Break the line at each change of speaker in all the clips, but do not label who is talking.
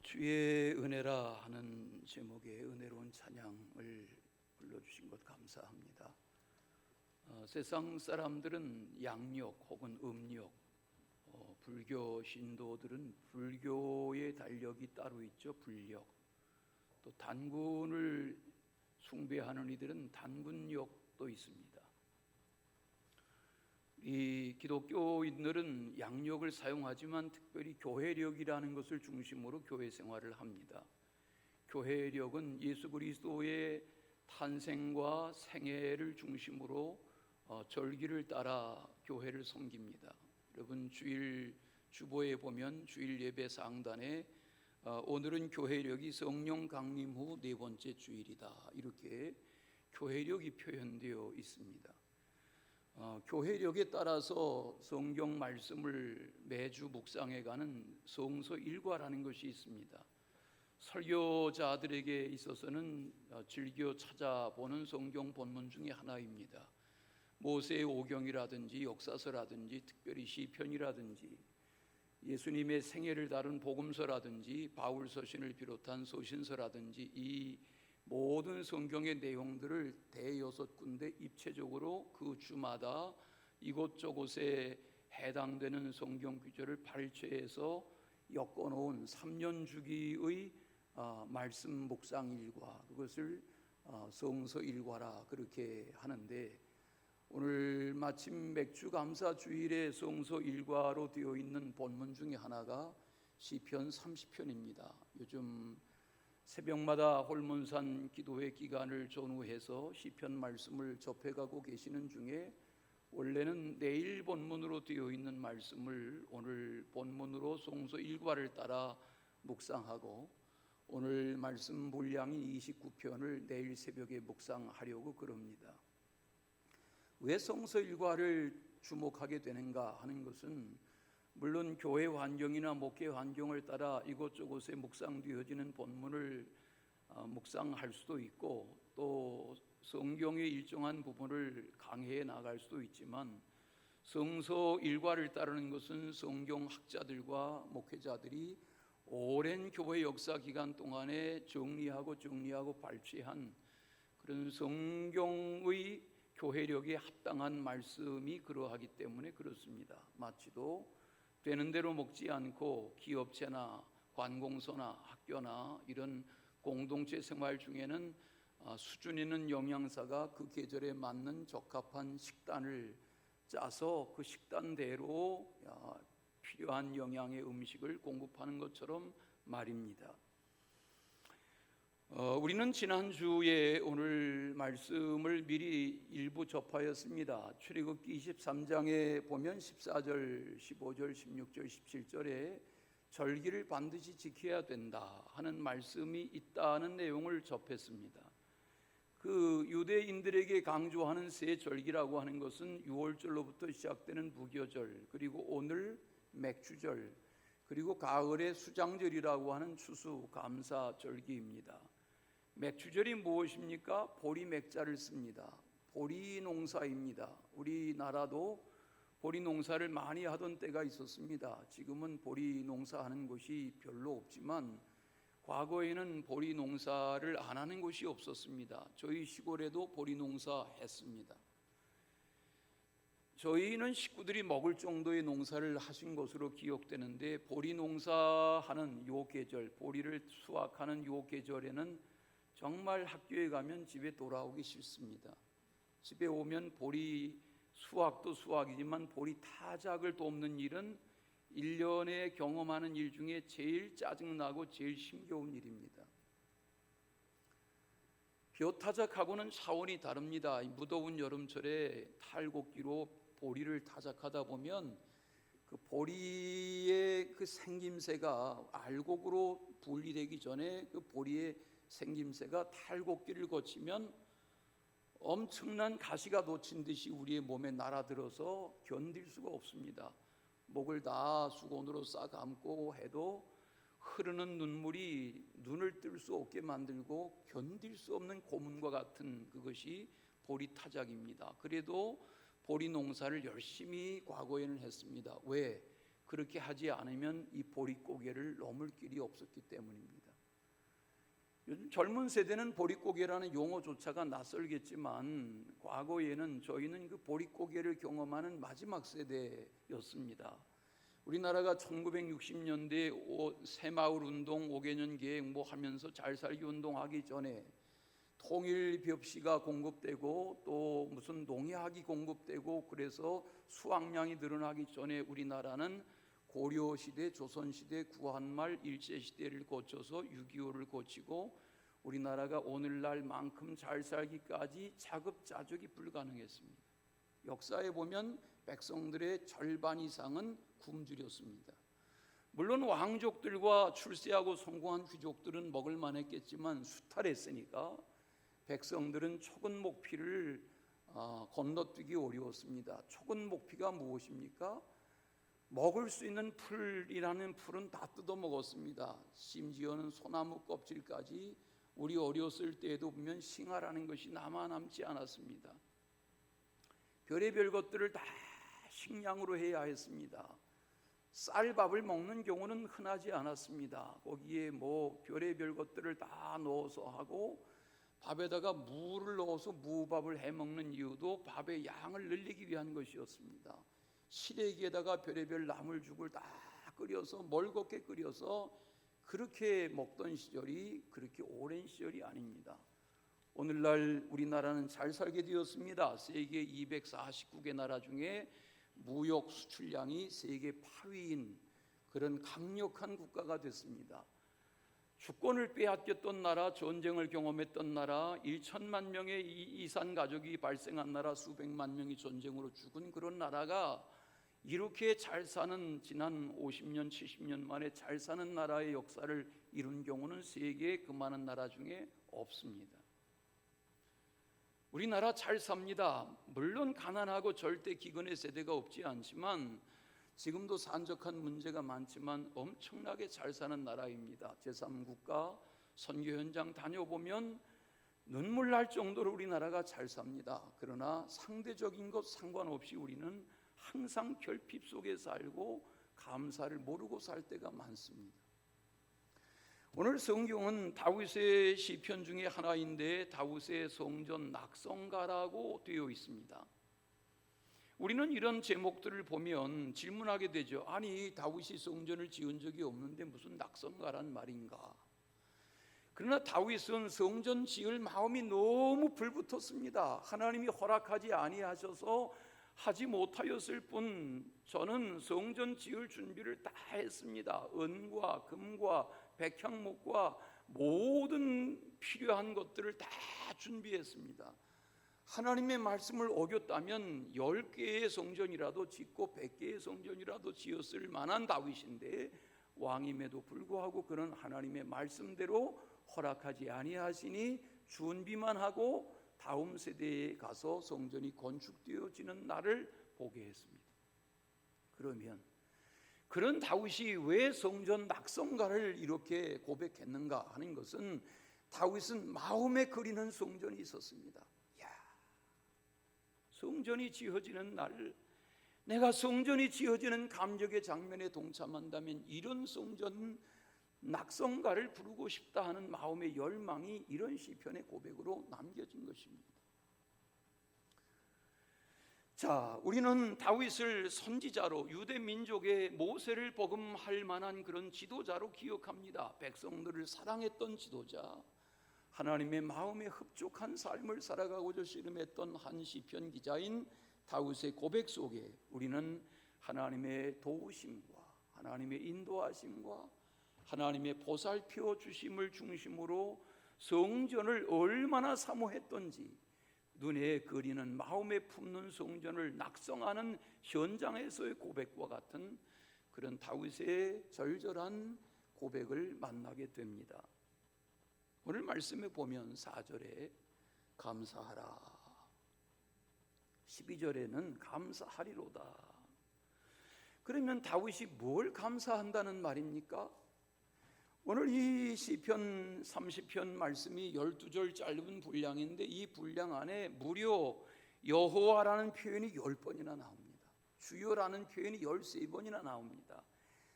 주의 은혜라 하는 제목의 은혜로운 찬양을 불러주신 것 감사합니다. 세상 사람들은 양력 혹은 음력, 불교 신도들은 불교의 달력이 따로 있죠. 불력. 또 단군을 숭배하는 이들은 단군력도 있습니다. 이 기독교인들은 양력을 사용하지만 특별히 교회력이라는 것을 중심으로 교회 생활을 합니다. 교회력은 예수 그리스도의 탄생과 생애를 중심으로 절기를 따라 교회를 섬깁니다. 여러분 주일 주보에 보면 주일 예배 상단에 오늘은 교회력이 성령 강림 후 네 번째 주일이다, 이렇게 교회력이 표현되어 있습니다. 교회력에 따라서 성경 말씀을 매주 묵상해가는 성서 일과라는 것이 있습니다. 설교자들에게 있어서는 즐겨 찾아보는 성경 본문 중에 하나입니다. 모세의 오경이라든지 역사서라든지 특별히 시편이라든지 예수님의 생애를 다룬 복음서라든지 바울 서신을 비롯한 서신서라든지 이 모든 성경의 내용들을 대여섯 군데 입체적으로 그 주마다 이곳저곳에 해당되는 성경 구절을 발췌해서 엮어놓은 3년 주기의 말씀 묵상 일과, 그것을 성서 일과라 그렇게 하는데, 오늘 마침 맥주 감사 주일에 성서 일과로 되어 있는 본문 중에 하나가 시편 30편입니다. 요즘 새벽마다 홀문산 기도회 기간을 전후해서 시편 말씀을 접해가고 계시는 중에 원래는 내일 본문으로 되어 있는 말씀을 오늘 본문으로 성서 일과를 따라 묵상하고, 오늘 말씀 분량인 29편을 내일 새벽에 묵상하려고 그럽니다. 왜 성서 일과를 주목하게 되는가 하는 것은 물론 교회 환경이나 목회 환경을 따라 이곳저곳에 묵상되어지는 본문을 묵상할 수도 있고, 또 성경의 일정한 부분을 강해해 나갈 수도 있지만, 성서 일과를 따르는 것은 성경학자들과 목회자들이 오랜 교회 역사 기간 동안에 정리하고 발췌한 그런 성경의 교회력에 합당한 말씀이 그러하기 때문에 그렇습니다. 마치도 되는 대로 먹지 않고 기업체나 관공서나 학교나 이런 공동체 생활 중에는 수준 있는 영양사가 그 계절에 맞는 적합한 식단을 짜서 그 식단대로 필요한 영양의 음식을 공급하는 것처럼 말입니다. 우리는 지난주에 오늘 말씀을 미리 일부 접하였습니다. 출애굽기 23장에 보면 14절, 15절, 16절, 17절에 절기를 반드시 지켜야 된다 하는 말씀이 있다는 내용을 접했습니다. 그 유대인들에게 강조하는 세 절기라고 하는 것은 6월절로부터 시작되는 무교절, 그리고 오늘 맥주절, 그리고 가을의 수장절이라고 하는 추수 감사절기입니다. 맥주절이 무엇입니까? 보리 맥자를 씁니다. 보리 농사입니다. 우리나라도 보리 농사를 많이 하던 때가 있었습니다. 지금은 보리 농사하는 곳이 별로 없지만 과거에는 보리 농사를 안 하는 곳이 없었습니다. 저희 시골에도 보리 농사 했습니다. 저희는 식구들이 먹을 정도의 농사를 하신 것으로 기억되는데, 보리 농사하는 요 계절, 보리를 수확하는 요 계절에는 정말 학교에 가면 집에 돌아오기 싫습니다. 집에 오면 보리 수확도 수확이지만 보리 타작을 돕는 일은 1년에 경험하는 일 중에 제일 짜증나고 제일 힘겨운 일입니다. 벼 타작하고는 차원이 다릅니다. 무더운 여름철에 탈곡기로 보리를 타작하다 보면 그 보리의 그 생김새가 알곡으로 분리되기 전에 그 보리의 생김새가 탈곡기를 거치면 엄청난 가시가 돋친 듯이 우리의 몸에 날아들어서 견딜 수가 없습니다. 목을 다 수건으로 싹 감고 해도 흐르는 눈물이 눈을 뜰 수 없게 만들고 견딜 수 없는 고문과 같은 그것이 보리 타작입니다. 그래도 보리 농사를 열심히 과거에는 했습니다. 왜? 그렇게 하지 않으면 이 보릿고개를 넘을 길이 없었기 때문입니다. 요즘 젊은 세대는 보릿고개라는 용어조차가 낯설겠지만 과거에는 저희는 그 보릿고개를 경험하는 마지막 세대였습니다. 우리나라가 1960년대에 새마을 운동, 5개년 계획 하면서 잘 살기 운동하기 전에 통일 벽시가 공급되고 또 무슨 농약이 공급되고 그래서 수확량이 늘어나기 전에 우리나라는 고려시대, 조선시대, 구한말, 일제시대를 거쳐서 6.25를 거치고 우리나라가 오늘날만큼 잘 살기까지 자급자족이 불가능했습니다. 역사에 보면 백성들의 절반 이상은 굶주렸습니다. 물론 왕족들과 출세하고 성공한 귀족들은 먹을만 했겠지만 수탈했으니까 백성들은 초근목피를 건너뛰기 어려웠습니다. 초근목피가 무엇입니까? 먹을 수 있는 풀이라는 풀은 다 뜯어 먹었습니다. 심지어는 소나무 껍질까지 우리 어렸을 때에도 보면 싱하라는 것이 남지 않았습니다. 별의별 것들을 다 식량으로 해야 했습니다. 쌀밥을 먹는 경우는 흔하지 않았습니다. 거기에 별의별 것들을 다 넣어서 하고 밥에다가 무를 넣어서 무밥을 해 먹는 이유도 밥의 양을 늘리기 위한 것이었습니다. 시래기에다가 별의별 나물죽을 다 끓여서 멀겋게 끓여서 그렇게 먹던 시절이 그렇게 오랜 시절이 아닙니다. 오늘날 우리나라는 잘 살게 되었습니다. 세계 249개 나라 중에 무역 수출량이 세계 8위인 그런 강력한 국가가 됐습니다. 주권을 빼앗겼던 나라, 전쟁을 경험했던 나라, 1천만 명의 이산 가족이 발생한 나라, 수백만 명이 전쟁으로 죽은 그런 나라가 이렇게 잘 사는 지난 50년, 70년 만에 잘 사는 나라의 역사를 이룬 경우는 세계의 그 많은 나라 중에 없습니다. 우리나라 잘 삽니다. 물론 가난하고 절대 기근의 세대가 없지 않지만 지금도 산적한 문제가 많지만 엄청나게 잘 사는 나라입니다. 제3국가 선교 현장 다녀보면 눈물 날 정도로 우리나라가 잘 삽니다. 그러나 상대적인 것 상관없이 우리는 항상 결핍 속에 살고 감사를 모르고 살 때가 많습니다. 오늘 성경은 다윗의 시편 중에 하나인데 다윗의 성전 낙성가라고 되어 있습니다. 우리는 이런 제목들을 보면 질문하게 되죠. 아니, 다윗이 성전을 지은 적이 없는데 무슨 낙성가란 말인가? 그러나 다윗은 성전 지을 마음이 너무 불붙었습니다. 하나님이 허락하지 아니하셔서 하지 못하였을 뿐 저는 성전 지을 준비를 다 했습니다. 은과 금과 백향목과 모든 필요한 것들을 다 준비했습니다. 하나님의 말씀을 어겼다면 10개의 성전이라도 짓고 100개의 성전이라도 지었을 만한 다윗인데 왕임에도 불구하고 그런 하나님의 말씀대로 허락하지 아니하시니 준비만 하고 다음 세대에 가서 성전이 건축되어지는 날을 보게 했습니다. 그러면 그런 다윗이 왜 성전 낙성가를 이렇게 고백했는가 하는 것은 다윗은 마음에 그리는 성전이 있었습니다. 성전이 지어지는 날, 내가 성전이 지어지는 감격의 장면에 동참한다면 이런 성전 낙성가를 부르고 싶다 하는 마음의 열망이 이런 시편의 고백으로 남겨진 것입니다. 자, 우리는 다윗을 선지자로 유대 민족의 모세를 버금할 만한 그런 지도자로 기억합니다. 백성들을 사랑했던 지도자, 하나님의 마음에 흡족한 삶을 살아가고자 씨름했던 한 시편 기자인 다윗의 고백 속에 우리는 하나님의 도우심과 하나님의 인도하심과 하나님의 보살펴 주심을 중심으로 성전을 얼마나 사모했던지 눈에 그리는 마음에 품는 성전을 낙성하는 현장에서의 고백과 같은 그런 다윗의 절절한 고백을 만나게 됩니다. 오늘 말씀에 보면 4절에 감사하라, 12절에는 감사하리로다. 그러면 다윗이 뭘 감사한다는 말입니까? 오늘 이 시편 30편 말씀이 12절 짧은 분량인데 이 분량 안에 무려 여호와라는 표현이 10번이나 나옵니다. 주여라는 표현이 13번이나 나옵니다.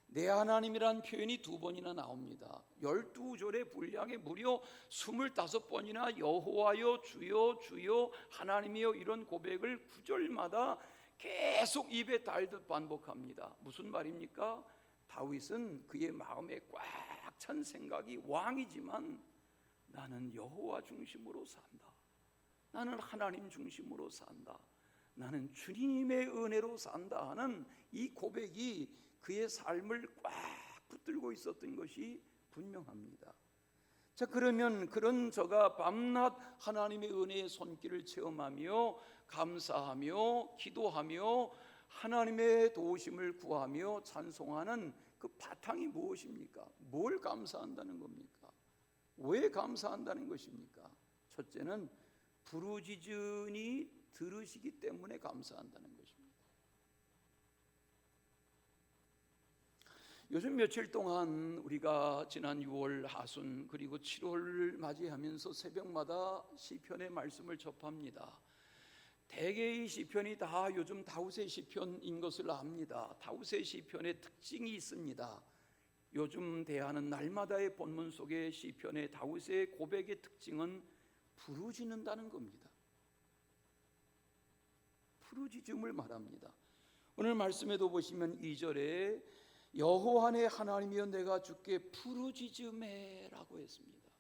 내 하나님이란 표현이 2번이나 나옵니다. 12절의 분량에 무려 25번이나 여호와여 주여 주여 하나님이여 이런 고백을 9절마다 계속 입에 달듯 반복합니다. 무슨 말입니까? 다윗은 그의 마음에 꽉 찬 생각이 왕이지만 나는 여호와 중심으로 산다. 나는 하나님 중심으로 산다. 나는 주님의 은혜로 산다 하는 이 고백이 그의 삶을 꽉 붙들고 있었던 것이 분명합니다. 자, 그러면 그런 저가 밤낮 하나님의 은혜의 손길을 체험하며 감사하며 기도하며 하나님의 도우심을 구하며 찬송하는 그 바탕이 무엇입니까? 뭘 감사한다는 겁니까? 왜 감사한다는 것입니까? 첫째는 부르짖으니 들으시기 때문에 감사한다는 것입니다. 요즘 며칠 동안 우리가 지난 6월 하순 그리고 7월을 맞이하면서 새벽마다 시편의 말씀을 접합니다. 대개의 시편이 다 요즘 다윗의 시편인 것을 압니다. 다윗의 시편의 특징이 있습니다. 요즘 대하는 날마다의 본문 속의 시편의 다윗의 고백의 특징은 부르짖는다는 겁니다. 부르짖음을 말합니다. 오늘 말씀에도 보시면 2절에 여호와 내 하나님이여 내가 주께 부르짖음해 라고 했습니다.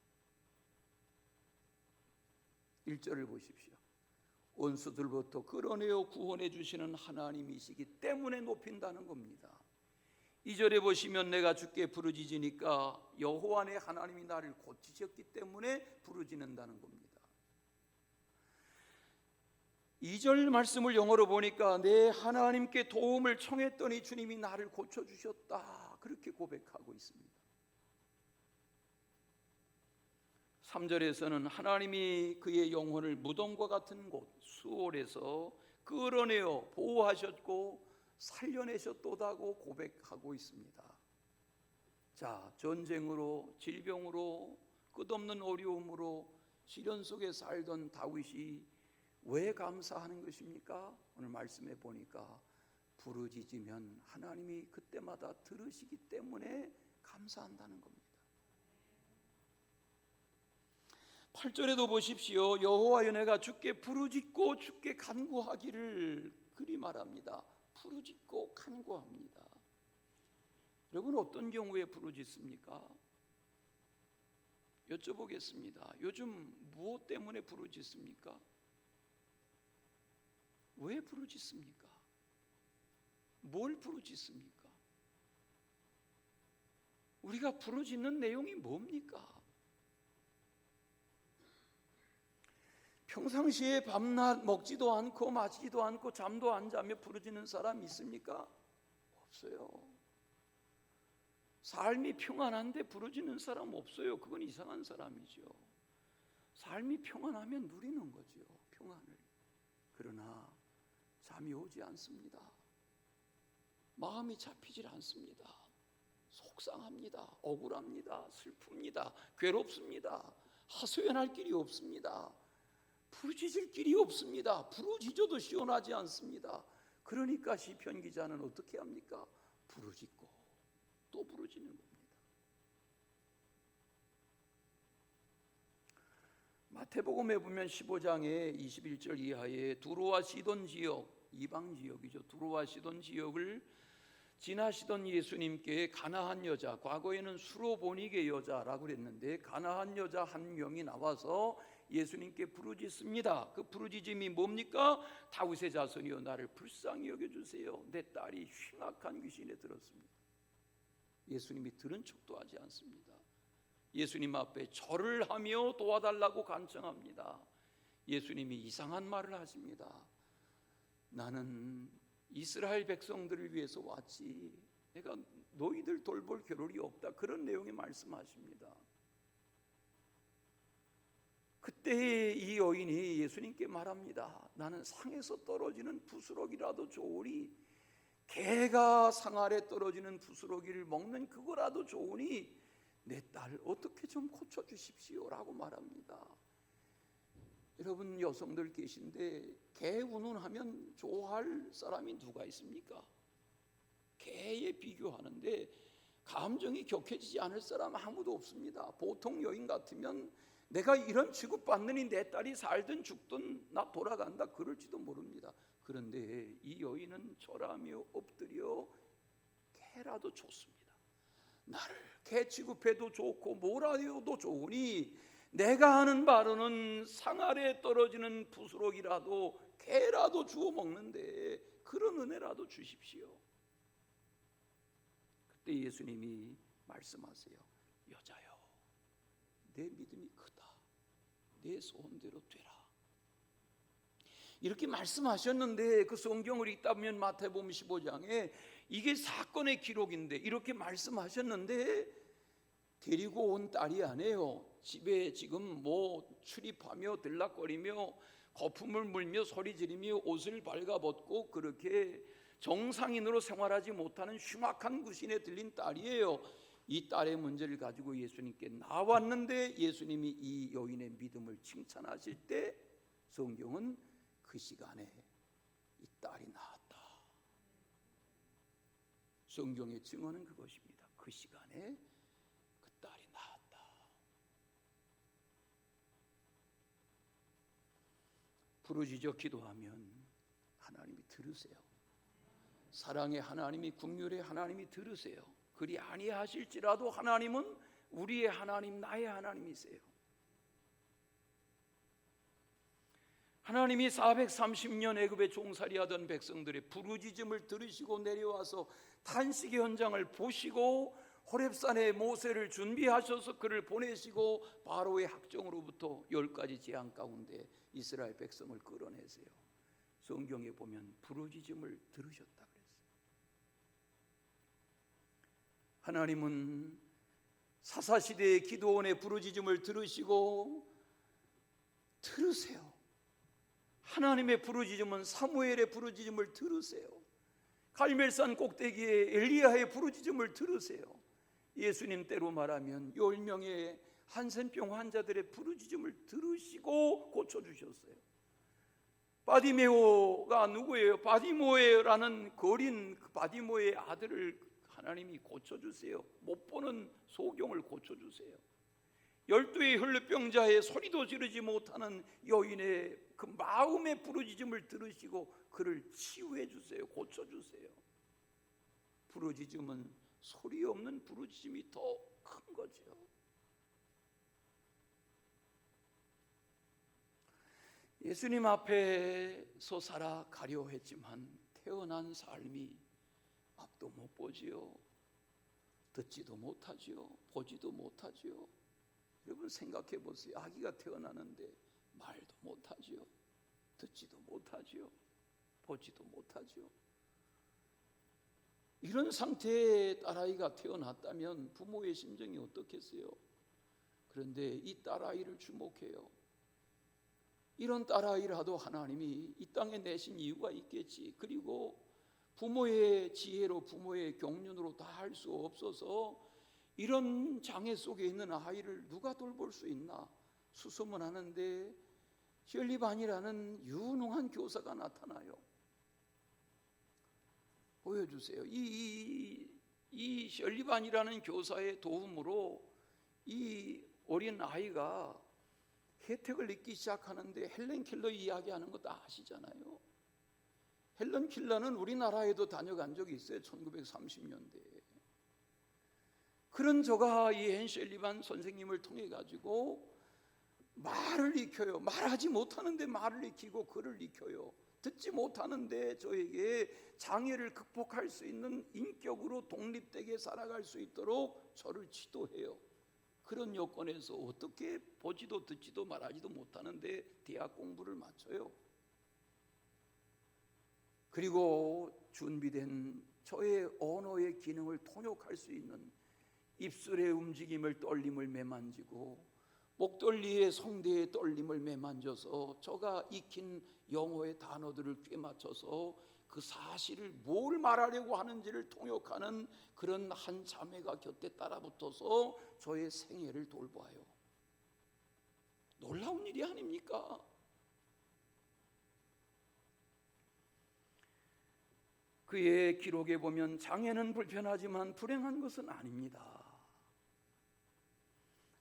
1절을 보십시오. 원수들부터 끌어내어 구원해 주시는 하나님이시기 때문에 높인다는 겁니다. 2절에 보시면 내가 주께 부르짖으니까 여호와 내 하나님이 나를 고치셨기 때문에 부르짖는다는 겁니다. 2절 말씀을 영어로 보니까 내 하나님께 도움을 청했더니 주님이 나를 고쳐주셨다 그렇게 고백하고 있습니다. 3절에서는 하나님이 그의 영혼을 무덤과 같은 곳 수월에서 끌어내어 보호하셨고 살려내셨도다고 고백하고 있습니다. 자, 전쟁으로 질병으로 끝없는 어려움으로 시련 속에 살던 다윗이 왜 감사하는 것입니까? 오늘 말씀에 보니까 부르짖으면 하나님이 그때마다 들으시기 때문에 감사한다는 겁니다. 8절에도 보십시오. 여호와여 내가 주께 부르짖고 주께 간구하기를 그리 말합니다. 부르짖고 간구합니다. 여러분 어떤 경우에 부르짖습니까? 여쭤보겠습니다. 요즘 무엇 때문에 부르짖습니까? 왜 부르짖습니까? 뭘 부르짖습니까? 우리가 부르짖는 내용이 뭡니까? 평상시에 밤낮 먹지도 않고 마시지도 않고 잠도 안 자며 부르짖는 사람 있습니까? 없어요. 삶이 평안한데 부르짖는 사람 없어요. 그건 이상한 사람이죠. 삶이 평안하면 누리는 거죠, 평안을. 그러나 잠이 오지 않습니다. 마음이 잡히질 않습니다. 속상합니다. 억울합니다. 슬픕니다. 괴롭습니다. 하소연할 길이 없습니다. 부르짖을 길이 없습니다. 부르짖어도 시원하지 않습니다. 그러니까 시편 기자는 어떻게 합니까? 부르짖고 또 부르짖는 겁니다. 마태복음에 보면 15장의 21절 이하에 두로와 시돈 지역, 이방 지역이죠. 두로와 시돈 지역을 지나시던 예수님께 가나안 여자, 과거에는 수로보니게 여자라고 그랬는데 가나안 여자 한 명이 나와서 예수님께 부르짖습니다. 그 부르짖음이 뭡니까? 다윗의 자손이여 나를 불쌍히 여겨주세요. 내 딸이 흉악한 귀신에 들었습니다. 예수님이 들은 척도 하지 않습니다. 예수님 앞에 절을 하며 도와달라고 간청합니다. 예수님이 이상한 말을 하십니다. 나는 이스라엘 백성들을 위해서 왔지 내가 너희들 돌볼 겨를이 없다. 그런 내용의 말씀하십니다. 그때 이 여인이 예수님께 말합니다. 나는 상에서 떨어지는 부스러기라도 좋으니 개가 상 아래 떨어지는 부스러기를 먹는 그거라도 좋으니 내 딸 어떻게 좀 고쳐주십시오 라고 말합니다. 여러분 여성들 계신데 개 운운하면 좋아할 사람이 누가 있습니까? 개에 비교하는데 감정이 격해지지 않을 사람 아무도 없습니다. 보통 여인 같으면 내가 이런 취급받느니 내 딸이 살든 죽든 나 돌아간다 그럴지도 모릅니다. 그런데 이 여인은 절하며 엎드려 개라도 좋습니다. 나를 개 취급해도 좋고 뭐라 해도 좋으니 내가 하는 바로는 상 아래 떨어지는 부스럭이라도 개라도 주워 먹는데 그런 은혜라도 주십시오. 그때 예수님이 말씀하세요. 여자여, 내 믿음이 크다. 내 소원대로 되라. 이렇게 말씀하셨는데 그 성경을 읽다 보면 마태복음 15장에 이게 사건의 기록인데 이렇게 말씀하셨는데 데리고 온 딸이 아니에요. 집에 지금 뭐 출입하며 들락거리며 거품을 물며 소리 지르며 옷을 발가벗고 그렇게 정상인으로 생활하지 못하는 흉악한 구신에 들린 딸이에요. 이 딸의 문제를 가지고 예수님께 나왔는데 예수님이 이 여인의 믿음을 칭찬하실 때 성경은 그 시간에 이 딸이 나았다. 성경의 증언은 그것입니다. 그 시간에 그 딸이 나았다. 부르짖어 기도하면 하나님이 들으세요. 사랑의 하나님이, 긍휼의 하나님이 들으세요. 그리 아니하실지라도 하나님은 우리의 하나님, 나의 하나님이세요. 하나님이 430년 애굽에 종살이하던 백성들의 부르짖음을 들으시고 내려와서 탄식의 현장을 보시고 호렙산에 모세를 준비하셔서 그를 보내시고 바로의 학정으로부터 10가지 재앙 가운데 이스라엘 백성을 끌어내세요. 성경에 보면 부르짖음을 들으셨다 그랬어요. 하나님은 사사시대의 기도원의 부르짖음을 들으시고 들으세요. 하나님의 부르짖음은 사무엘의 부르짖음을 들으세요. 갈멜산 꼭대기에 엘리야의 부르짖음을 들으세요. 예수님 때로 말하면 10명의 한센병 환자들의 부르짖음을 들으시고 고쳐주셨어요. 바디메오가 누구예요? 바디모에라는 거린 바디모의 아들을 하나님이 고쳐주세요. 못 보는 소경을 고쳐주세요. 12의 혈루병자의 소리도 지르지 못하는 여인의 그 마음의 부르짖음을 들으시고 그를 치유해 주세요. 고쳐주세요. 부르짖음은 소리 없는 부르짖음이 더 큰 거죠. 예수님 앞에서 살아가려 했지만 태어난 삶이 앞도 못 보지요. 듣지도 못하지요. 보지도 못하지요. 여러분 생각해 보세요. 아기가 태어나는데 말도 못하지요. 듣지도 못하지요. 보지도 못하지요. 이런 상태의 딸아이가 태어났다면 부모의 심정이 어떻겠어요? 그런데 이 딸아이를 주목해요. 이런 딸아이라도 하나님이 이 땅에 내신 이유가 있겠지. 그리고 부모의 지혜로 부모의 경륜으로 다 할 수 없어서 이런 장애 속에 있는 아이를 누가 돌볼 수 있나 수소문하는데 셜리반이라는 유능한 교사가 나타나요. 보여주세요. 이 셜리반이라는 교사의 도움으로 이 어린 아이가 혜택을 잊기 시작하는데 헬렌 켈러 이야기하는 거 다 아시잖아요. 헬렌 켈러는 우리나라에도 다녀간 적이 있어요. 1930년대에. 그런 저가 이 헨셜리반 선생님을 통해 가지고 말을 익혀요. 말하지 못하는데 말을 익히고 글을 익혀요. 듣지 못하는데 저에게 장애를 극복할 수 있는 인격으로 독립되게 살아갈 수 있도록 저를 지도해요. 그런 여건에서 어떻게 보지도 듣지도 말하지도 못하는데 대학 공부를 마쳐요. 그리고 준비된 저의 언어의 기능을 통역할 수 있는 입술의 움직임을 떨림을 매만지고 목덜리의 성대의 떨림을 매만져서 저가 익힌 영어의 단어들을 꿰맞춰서 그 사실을 뭘 말하려고 하는지를 통역하는 그런 한 자매가 곁에 따라붙어서 저의 생애를 돌봐요. 놀라운 일이 아닙니까? 그의 기록에 보면 장애는 불편하지만 불행한 것은 아닙니다.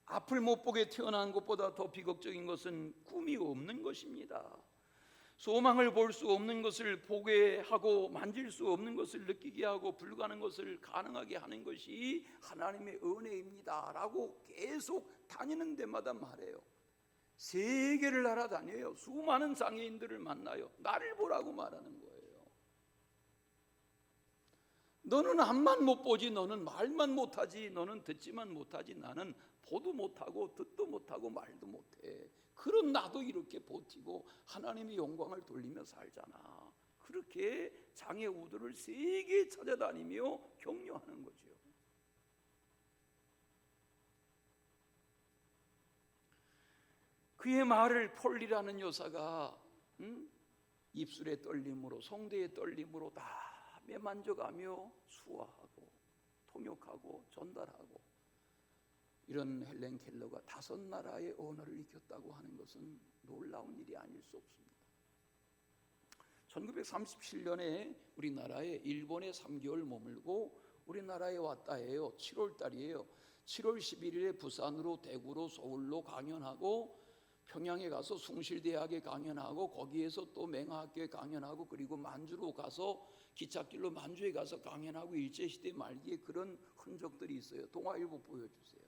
앞을 못 보게 태어난 것보다 더 비극적인 것은 꿈이 없는 것입니다. 소망을 볼 수 없는 것을 보게 하고 만질 수 없는 것을 느끼게 하고 불가능한 것을 가능하게 하는 것이 하나님의 은혜입니다 라고 계속 다니는 데마다 말해요. 세계를 날아다녀요. 수많은 장애인들을 만나요. 나를 보라고 말하는 거예요. 너는 앞만 못 보지, 너는 말만 못하지, 너는 듣지만 못하지, 나는 보도 못하고 듣도 못하고 말도 못해. 그럼 나도 이렇게 버티고 하나님의 영광을 돌리며 살잖아. 그렇게 장애 우두를 세계에 찾아다니며 격려하는 거죠. 그의 말을 폴리라는 여사가 입술의 떨림으로, 성대의 떨림으로 다 매만져가며 수화하고 통역하고 전달하고, 이런 헬렌 켈러가 5나라의 언어를 익혔다고 하는 것은 놀라운 일이 아닐 수 없습니다. 1937년에 우리나라에 일본에 3개월 머물고 우리나라에 왔다 해요. 7월 달이에요. 7월 11일에 부산으로, 대구로, 서울로 강연하고, 평양에 가서 숭실대학에 강연하고, 거기에서 또 맹하학교에 강연하고, 그리고 만주로 가서 기찻길로 만주에 가서 강연하고, 일제시대 말기에 그런 흔적들이 있어요. 동아일보 보여주세요.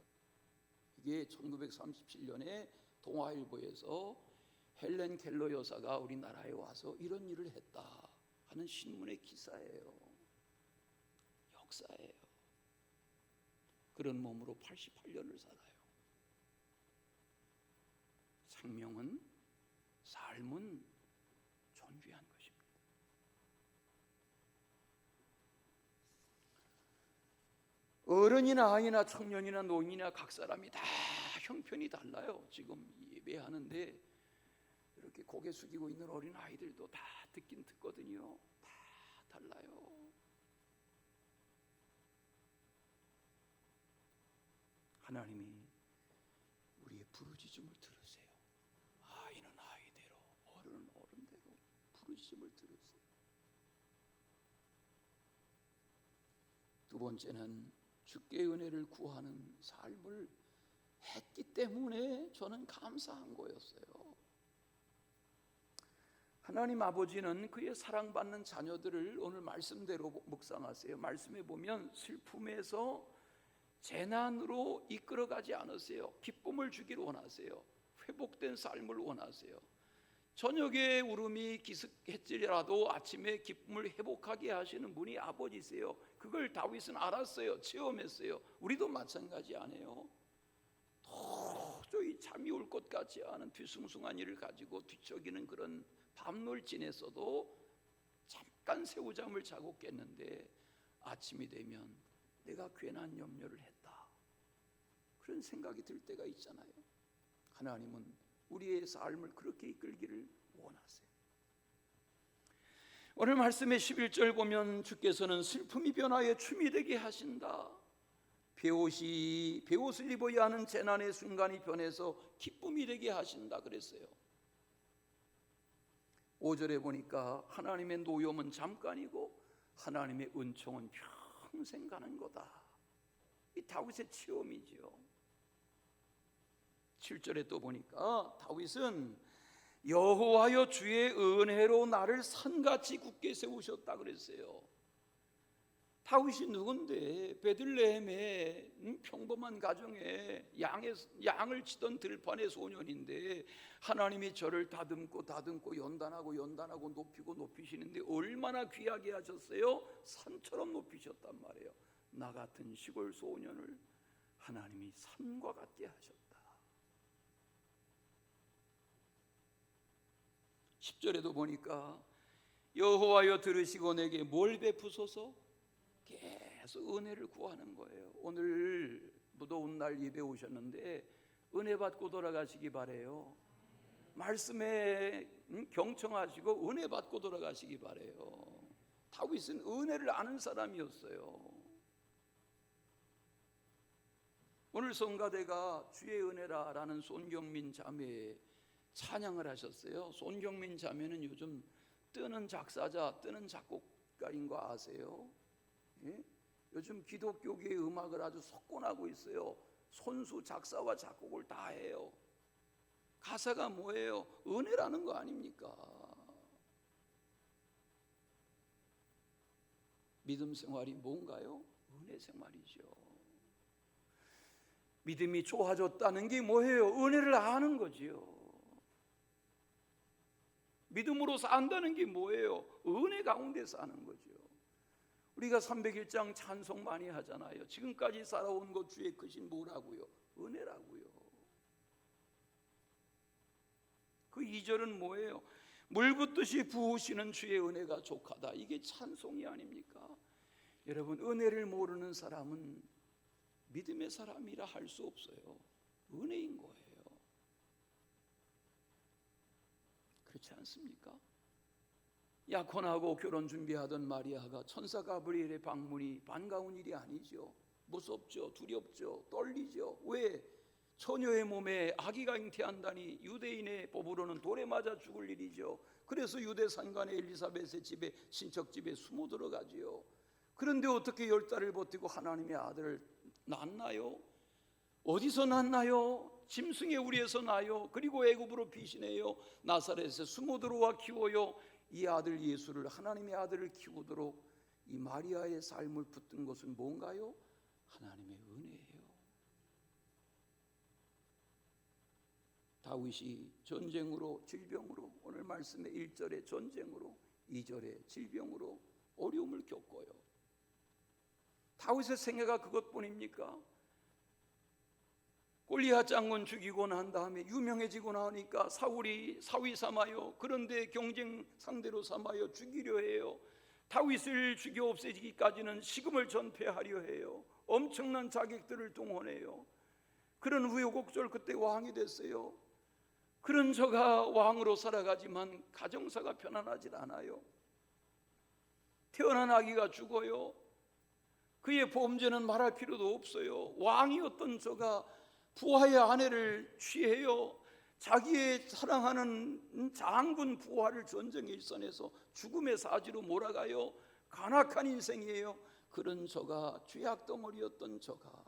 이게 1937년에 동아일보에서 헬렌 켈러 여사가 우리나라에 와서 이런 일을 했다 하는 신문의 기사예요. 역사예요. 그런 몸으로 88년을 살아요. 생명은, 삶은 존귀한 것입니다. 어른이나 아이나 청년이나 노인이나 각 사람이 다 형편이 달라요. 지금 예배하는데 이렇게 고개 숙이고 있는 어린 아이들도 다 듣긴 듣거든요. 다 달라요. 하나님이 우리의 부르짖음을 들으세요. 아이는 아이대로, 어른은 어른대로 부르짖음을 들으세요. 두 번째는 주께 은혜를 구하는 삶을 했기 때문에 저는 감사한 거였어요. 하나님 아버지는 그의 사랑받는 자녀들을 오늘 말씀대로 묵상하세요. 말씀에 보면 슬픔에서 재난으로 이끌어가지 않으세요. 기쁨을 주기를 원하세요. 회복된 삶을 원하세요. 저녁에 울음이 기습했지라도 아침에 기쁨을 회복하게 하시는 분이 아버지세요. 그걸 다윗은 알았어요. 체험했어요. 우리도 마찬가지 아니에요? 도저히 잠이 올 것 같지 않은 뒤숭숭한 일을 가지고 뒤척이는 그런 밤을 지냈어도 잠깐 새우잠을 자고 깼는데 아침이 되면 내가 괜한 염려를 했다, 그런 생각이 들 때가 있잖아요. 하나님은 우리의 삶을 그렇게 이끌기를 원하세요. 오늘 말씀의 11절 보면 주께서는 슬픔이 변하여 춤이 되게 하신다. 베옷을 입어야 하는 재난의 순간이 변해서 기쁨이 되게 하신다 그랬어요. 5절에 보니까 하나님의 노염은 잠깐이고 하나님의 은총은 평생 가는 거다. 이 다윗의 체험이지요. 7절에 또 보니까 다윗은 여호와여 주의 은혜로 나를 산같이 굳게 세우셨다 그랬어요. 다윗이 누군데? 베들레헴의 평범한 가정에 양을 치던 들판의 소년인데 하나님이 저를 다듬고 연단하고 높이고 높이시는데 얼마나 귀하게 하셨어요? 산처럼 높이셨단 말이에요. 나 같은 시골 소년을 하나님이 산과 같게 하셨다. 10절에도 보니까 여호와여 들으시고 내게 뭘 베푸소서? 계속 은혜를 구하는 거예요. 오늘 무더운 날 예배 오셨는데 은혜 받고 돌아가시기 바래요. 말씀에 경청하시고 은혜 받고 돌아가시기 바래요. 다윗은 은혜를 아는 사람이었어요. 오늘 성가대가 주의 은혜라라는 손경민 자매의 찬양을 하셨어요. 손경민 자매는 요즘 뜨는 작사자, 뜨는 작곡 작가인 거 아세요? 예? 요즘 기독교계의 음악을 아주 석권하고 있어요. 손수 작사와 작곡을 다 해요. 가사가 뭐예요? 은혜라는 거 아닙니까? 믿음 생활이 뭔가요? 은혜 생활이죠. 믿음이 좋아졌다는 게 뭐예요? 은혜를 아는 거지요. 믿음으로 산다는 게 뭐예요? 은혜 가운데 사는 거죠. 우리가 301장 찬송 많이 하잖아요. 지금까지 살아온 것 주의 크신 뭐라고요? 은혜라고요. 그 2절은 뭐예요? 물 붓듯이 부으시는 주의 은혜가 족하다. 이게 찬송이 아닙니까? 여러분, 은혜를 모르는 사람은 믿음의 사람이라 할 수 없어요. 은혜인 거예요. 그렇지 않습니까? 약혼하고 결혼 준비하던 마리아가 천사 가브리엘의 방문이 반가운 일이 아니죠. 무섭죠, 두렵죠, 떨리죠. 왜? 처녀의 몸에 아기가 잉태한다니 유대인의 법으로는 돌에 맞아 죽을 일이죠. 그래서 유대 산간의 엘리사벳의 집에, 친척 집에 숨어 들어가지요. 그런데 어떻게 10달을 버티고 하나님의 아들을 낳나요? 어디서 낳나요? 짐승의 우리에서 나요. 그리고 애굽으로 피신해요. 나사렛에 숨어 들어와 키워요. 이 아들 예수를, 하나님의 아들을 키우도록 이 마리아의 삶을 붙든 것은 뭔가요? 하나님의 은혜예요. 다윗이 전쟁으로, 질병으로, 오늘 말씀의 1절에 전쟁으로, 2절에 질병으로 어려움을 겪어요. 다윗의 생애가 그것뿐입니까? 골리앗 장군 죽이고 난 다음에 유명해지고 나니까 사울이 사위 삼아요. 그런데 경쟁 상대로 삼아요. 죽이려 해요. 다윗을 죽여 없애기까지는 식음을 전폐하려 해요. 엄청난 자객들을 동원해요. 그런 우여곡절 그때 왕이 됐어요. 그런 저가 왕으로 살아가지만 가정사가 편안하질 않아요. 태어난 아기가 죽어요. 그의 범죄는 말할 필요도 없어요. 왕이었던 저가 부하의 아내를 취해요. 자기의 사랑하는 장군 부하를 전쟁의 일선에서 죽음의 사지로 몰아가요. 간악한 인생이에요. 그런 저가, 죄악덩어리였던 저가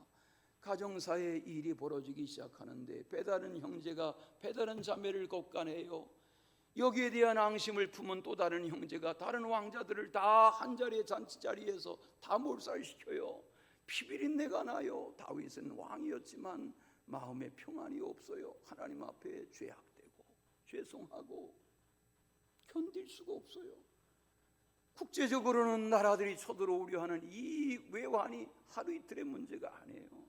가정사에 일이 벌어지기 시작하는데 배다른 형제가 배다른 자매를 겁간해요. 여기에 대한 앙심을 품은 또 다른 형제가 다른 왕자들을 다 한자리의 잔치자리에서 다 몰살시켜요. 피비린내가 나요. 다윗은 왕이었지만 마음에 평안이 없어요. 하나님 앞에 죄악되고 죄송하고 견딜 수가 없어요. 국제적으로는 나라들이 쳐들어오려 하는 이 외환이 하루 이틀의 문제가 아니에요.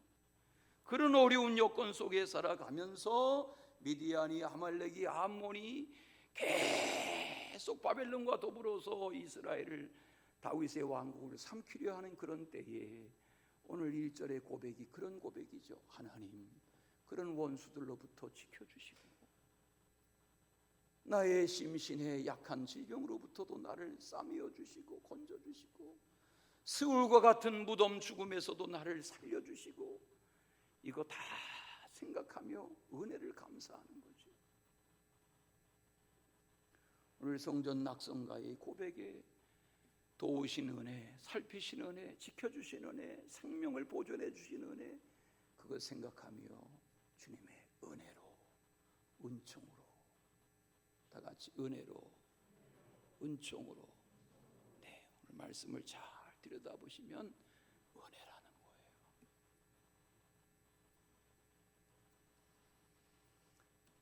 그런 어려운 여건 속에 살아가면서 미디안이, 아말렉이, 암몬이 계속 바벨론과 더불어서 이스라엘을, 다윗의 왕국을 삼키려 하는 그런 때에 오늘 1절의 고백이 그런 고백이죠. 하나님, 그런 원수들로부터 지켜주시고 나의 심신의 약한 질병으로부터도 나를 싸매어 주시고 건져주시고 스울과 같은 무덤 죽음에서도 나를 살려주시고, 이거 다 생각하며 은혜를 감사하는 거죠. 오늘 성전 낙성가의 고백에 도우신 은혜, 살피신 은혜, 지켜주신 은혜, 생명을 보존해 주신 은혜, 그거 생각하며 주님의 은혜로, 은총으로, 다 같이 은혜로, 은총으로, 네, 오늘 말씀을 잘 들여다보시면 은혜라는 거예요.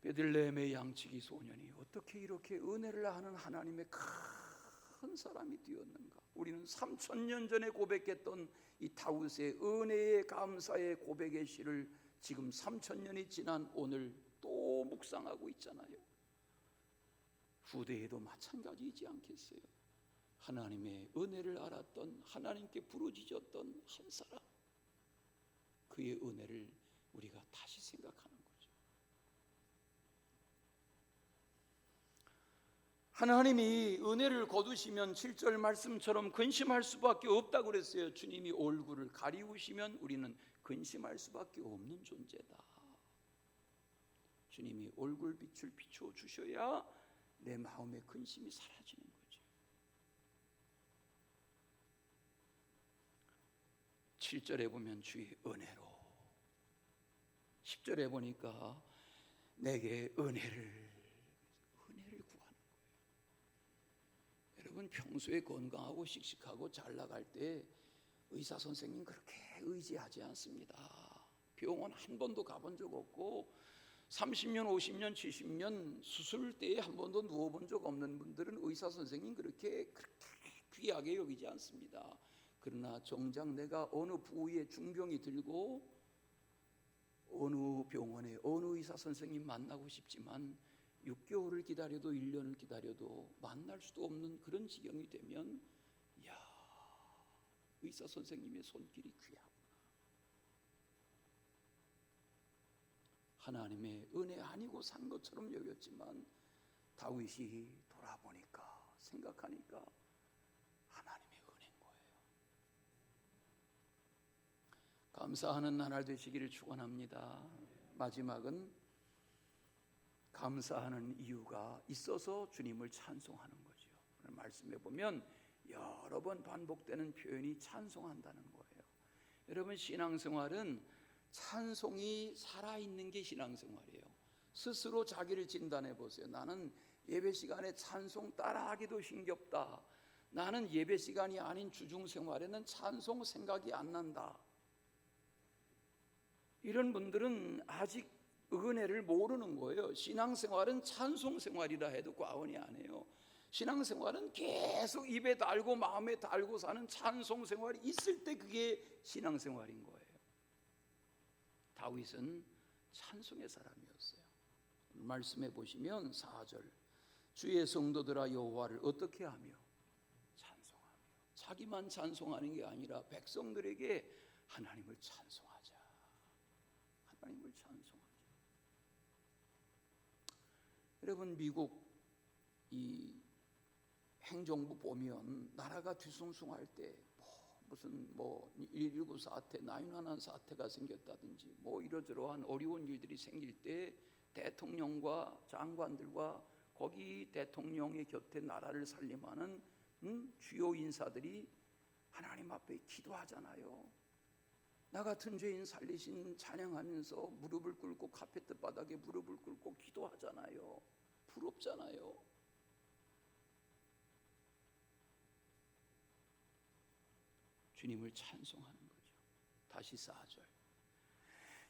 베들레헴의 양치기 소년이 어떻게 이렇게 은혜를 아는 하나님의 큰 사람이 되었는가? 우리는 3000년 전에 고백했던 이 다윗의 은혜의 감사의 고백의 시를 지금 3000년이 지난 오늘 또 묵상하고 있잖아요. 후대에도 마찬가지이지 않겠어요? 하나님의 은혜를 알았던, 하나님께 부르짖었던 한 사람, 그의 은혜를 우리가 다시 생각하는 거죠. 하나님이 은혜를 거두시면 7절 말씀처럼 근심할 수밖에 없다고 그랬어요. 주님이 얼굴을 가리우시면 우리는 근심할 수밖에 없는 존재다. 주님이 얼굴빛을 비추어 주셔야 내 마음의 근심이 사라지는 거죠. 7절에 보면 주의 은혜로, 10절에 보니까 내게 은혜를 구하는 거예요. 여러분, 평소에 건강하고 씩씩하고 잘 나갈 때 의사 선생님 그렇게 의지하지 않습니다. 병원 한 번도 가본 적 없고 30년, 50년, 70년 수술대에 한 번도 누워본 적 없는 분들은 의사 선생님 그렇게 귀하게 여기지 않습니다. 그러나 정작 내가 어느 부위에 중병이 들고 어느 병원에 어느 의사 선생님 만나고 싶지만 6개월을 기다려도 1년을 기다려도 만날 수도 없는 그런 지경이 되면, 야, 의사 선생님의 손길이 귀하구나. 하나님의 은혜 아니고 산 것처럼 여겼지만 다윗이 돌아보니까, 생각하니까 하나님의 은혜인 거예요. 감사하는 나날 되시기를 축원합니다. 마지막은 감사하는 이유가 있어서 주님을 찬송하는 거죠. 오늘 말씀해 보면 여러 번 반복되는 표현이 찬송한다는 거예요. 여러분, 신앙생활은 찬송이 살아있는 게 신앙생활이에요. 스스로 자기를 진단해 보세요. 나는 예배 시간에 찬송 따라하기도 힘겹다. 나는 예배 시간이 아닌 주중생활에는 찬송 생각이 안 난다. 이런 분들은 아직 은혜를 모르는 거예요. 신앙생활은 찬송생활이라 해도 과언이 아니에요. 신앙생활은 계속 입에 달고 마음에 달고 사는 찬송생활이 있을 때 그게 신앙생활인 거예요. 다윗은 찬송의 사람이었어요. 말씀해 보시면 4절, 주의 성도들아 여호와를 어떻게 하며 찬송하며, 자기만 찬송하는 게 아니라 백성들에게 하나님을 찬송하자, 하나님을 찬송하자. 여러분, 미국 이 행정부 보면 나라가 뒤숭숭할 때 무슨 119 사태, 911 사태가 생겼다든지 이러저러한 어려운 일들이 생길 때 대통령과 장관들과 거기 대통령의 곁에 나라를 살림하는 주요 인사들이 하나님 앞에 기도하잖아요. 나 같은 죄인 살리신 찬양하면서 무릎을 꿇고 카페트 바닥에 무릎을 꿇고 기도하잖아요. 부럽잖아요. 주님을 찬송하는 거죠. 다시 4절,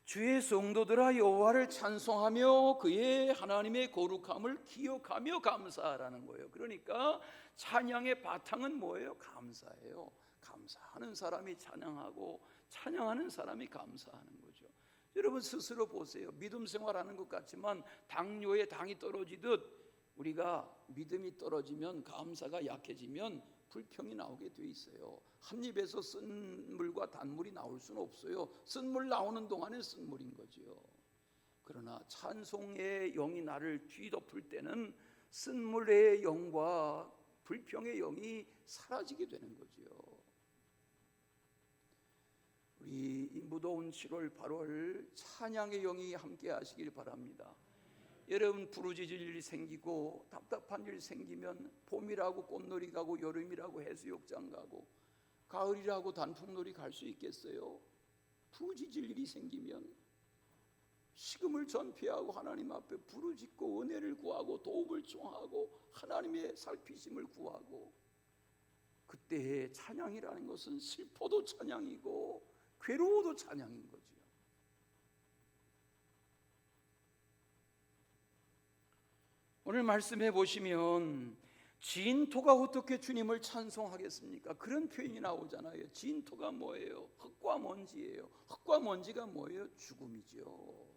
주의 성도들아 여호와를 찬송하며 그의 하나님의 거룩함을 기억하며 감사하라는 거예요. 그러니까 찬양의 바탕은 뭐예요? 감사예요. 감사하는 사람이 찬양하고 찬양하는 사람이 감사하는 거죠. 여러분, 스스로 보세요. 믿음 생활하는 것 같지만 당뇨에 당이 떨어지듯 우리가 믿음이 떨어지면, 감사가 약해지면 불평이 나오게 돼 있어요. 한 입에서 쓴 물과 단물이 나올 수는 없어요. 쓴 물 나오는 동안에 쓴 물인 거죠. 그러나 찬송의 영이 나를 뒤덮을 때는 쓴 물의 영과 불평의 영이 사라지게 되는 거죠. 우리 이 무더운 7월 8월 찬양의 영이 함께 하시길 바랍니다. 여러분, 부르짖을 일이 생기고 답답한 일 생기면 봄이라고 꽃놀이 가고 여름이라고 해수욕장 가고 가을이라고 단풍놀이 갈 수 있겠어요? 부르짖을 일이 생기면 식음을 전폐하고 하나님 앞에 부르짖고 은혜를 구하고 도움을 청하고 하나님의 살피심을 구하고, 그때의 찬양이라는 것은 슬퍼도 찬양이고 괴로워도 찬양인 거죠. 오늘 말씀해 보시면 진토가 어떻게 주님을 찬송하겠습니까? 그런 표현이 나오잖아요. 진토가 뭐예요? 흙과 먼지예요. 흙과 먼지가 뭐예요? 죽음이죠.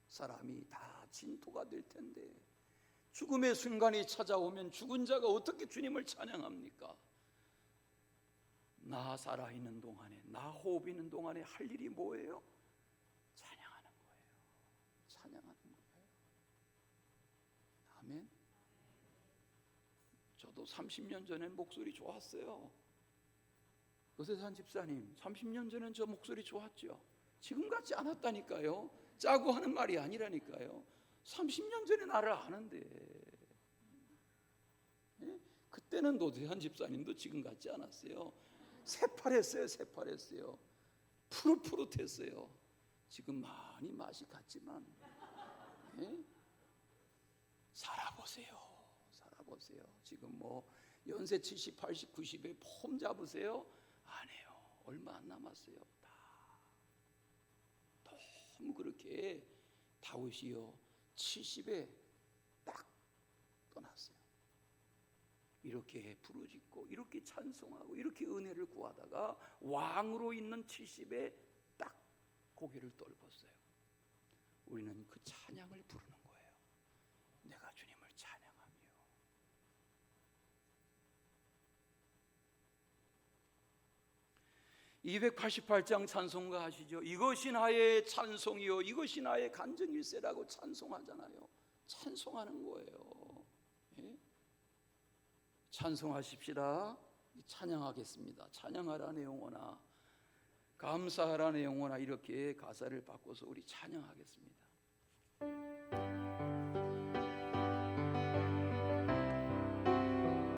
사람이 다 진토가 될 텐데 죽음의 순간이 찾아오면 죽은 자가 어떻게 주님을 찬양합니까? 나 살아있는 동안에, 나 호흡 있는 동안에 할 일이 뭐예요? 찬양하는 거예요. 찬양하는 거예요. 아멘. 저도 30년 전에 목소리 좋았어요. 노세산 집사님, 30년 전엔 저 목소리 좋았죠. 지금 같지 않았다니까요. 짜고 하는 말이 아니라니까요. 30년 전에 나를 아는데, 예? 그때는 노세산 집사님도 지금 같지 않았어요. 새파랬어요. 새파랬어요. 푸릇푸릇했어요. 지금 많이 맛이 갔지만, 예? 살아보세요. 살아보세요. 지금 뭐 연세 70, 80, 90에 폼 잡으세요? 안 해요. 얼마 안 남았어요. 다 너무 그렇게 다윗이요 70에 딱 떠났어요. 이렇게 부르짖고 이렇게 찬송하고 이렇게 은혜를 구하다가 왕으로 있는 70에 딱 고개를 떨궜어요. 우리는 그 찬양을 부르는 거예요. 내가 주님을 찬양하며. 288장 찬송가 아시죠? 이것이 나의 찬송이요 이것이 나의 간증일세라고 찬송하잖아요. 찬송하는 거예요. 예? 찬송하십시다. 찬양하겠습니다. 찬양하라 내 영혼아, 감사하라 내 영혼아, 이렇게 가사를 바꿔서 우리 찬양하겠습니다.